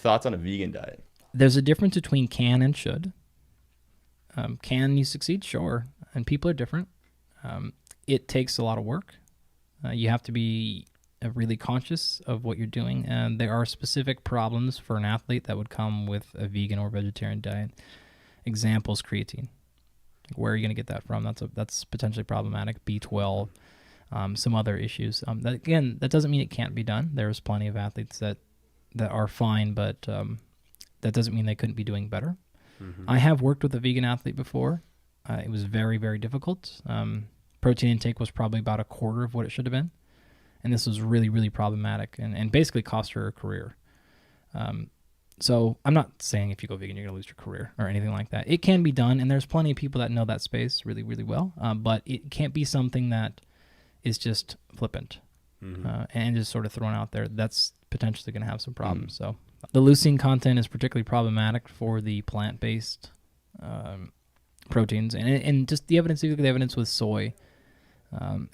Thoughts on a vegan diet? There's a difference between can and should. Can you succeed? Sure. And people are different. It takes a lot of work. You have to be really conscious of what you're doing. And there are specific problems for an athlete that would come with a vegan or vegetarian diet. Examples, creatine. Where are you going to get that from? That's potentially problematic. B12, some other issues. That doesn't mean it can't be done. There's plenty of athletes that are fine, but that doesn't mean they couldn't be doing better. Mm-hmm. I have worked with a vegan athlete before. It was very, very difficult. Protein intake was probably about a quarter of what it should have been. And this was really, really problematic and basically cost her career. So I'm not saying if you go vegan, you're going to lose your career or anything like that. It can be done, and there's plenty of people that know that space really, really well. But it can't be something that is just flippant and just sort of thrown out there. That's potentially going to have some problems. So the leucine content is particularly problematic for the plant-based proteins, and just the evidence with soy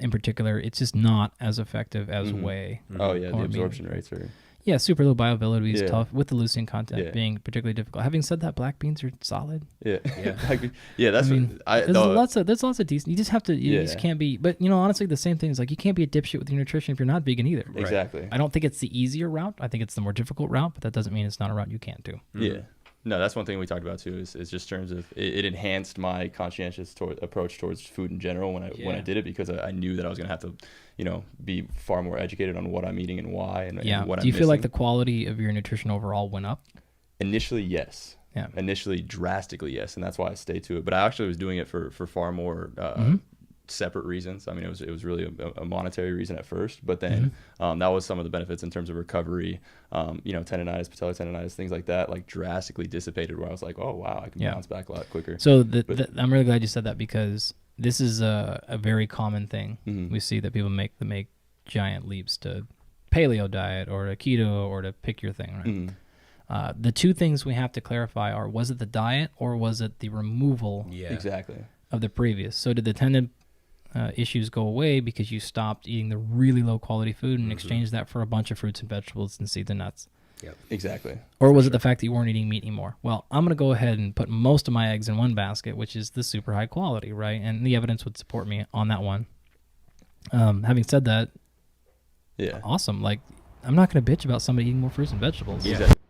in particular, it's just not as effective as whey. Oh yeah, the absorption rates are. Yeah, super low bioavailability is tough, with the leucine content being particularly difficult. Having said that, black beans are solid. Yeah. That's there's lots of decent. You just have to. You just can't be. But honestly, the same thing is like you can't be a dipshit with your nutrition if you're not vegan either. Exactly. I don't think it's the easier route. I think it's the more difficult route, but that doesn't mean it's not a route you can't do. Yeah. No, that's one thing we talked about too. Is just terms of it enhanced my conscientious approach towards food in general when I did it, because I knew that I was gonna have to, be far more educated on what I'm eating and why and what I'm missing. Do you feel like the quality of your nutrition overall went up? Initially, yes. Yeah. Initially, drastically, yes, and that's why I stayed to it. But I actually was doing it for far more separate reasons. I mean, it was really a monetary reason at first, but then that was some of the benefits in terms of recovery. Tendonitis, patellar tendonitis, things like that, like drastically dissipated. Where I was like, oh wow, I can bounce back a lot quicker. So I'm really glad you said that, because this is a very common thing. We see that people make giant leaps to paleo diet or to keto or to pick your thing, right? The two things we have to clarify are: was it the diet or was it the removal? Exactly. Of the previous. So did the tendon issues go away because you stopped eating the really low quality food and exchanged that for a bunch of fruits and vegetables and seeds and nuts? Yep. Exactly. Or was it the fact that you weren't eating meat anymore? Well, I'm going to go ahead and put most of my eggs in one basket, which is the super high quality, right? And the evidence would support me on that one. Having said that, awesome. Like, I'm not going to bitch about somebody eating more fruits and vegetables. Exactly.